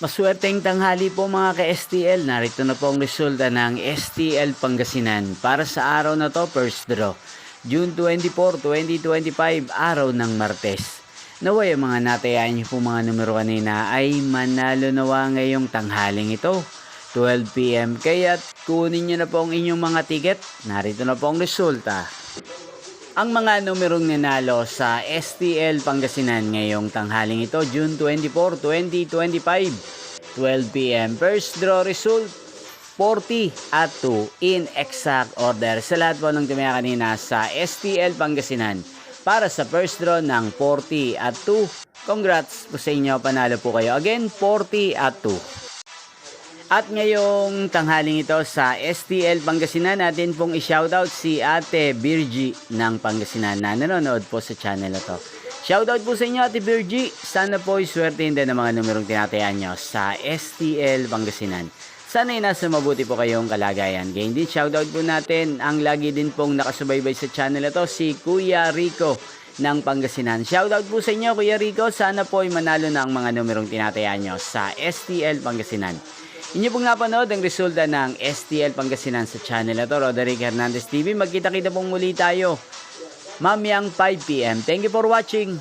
Maswerteng tanghali po mga ka-STL. Narito na po ang resulta ng STL Pangasinan para sa araw na to, first draw. June 24, 2025, araw ng Martes. Naway ang mga natayaan niyo po mga numero kanina ay manalo nawa ngayong tanghaling ito. 12 PM. Kaya't kunin niyo na po ang inyong mga ticket. Narito na po ang resulta. Ang mga numerong nanalo sa STL Pangasinan ngayong tanghaling ito, June 24, 2025, 12 PM. First draw result, 40 at 2 in exact order. Sa lahat po ng tumaya kanina sa STL Pangasinan para sa first draw ng 40 at 2. Congrats po sa inyo, panalo po kayo. Again, 40 at 2. At ngayong tanghaling ito sa STL Pangasinan, natin pong i-shoutout si Ate Virgie ng Pangasinan na nanonood po sa channel na to. Shoutout po sa inyo Ate Virgie. Sana po iswertein din ang mga numerong tinatayaan nyo sa STL Pangasinan. Sana nasa mabuti po kayong kalagayan. Ganyan din, shoutout po natin ang lagi din pong nakasubaybay sa channel na to, si Kuya Rico ng Pangasinan. Shoutout po sa inyo Kuya Rico. Sana po ay manalo na ang mga numerong tinatayaan nyo sa STL Pangasinan. Inyo pong napanood ang resulta ng STL Pangasinan sa channel na to, Roderick Hernandez TV. Magkita-kita pong muli tayo mamayang 5 PM. Thank you for watching.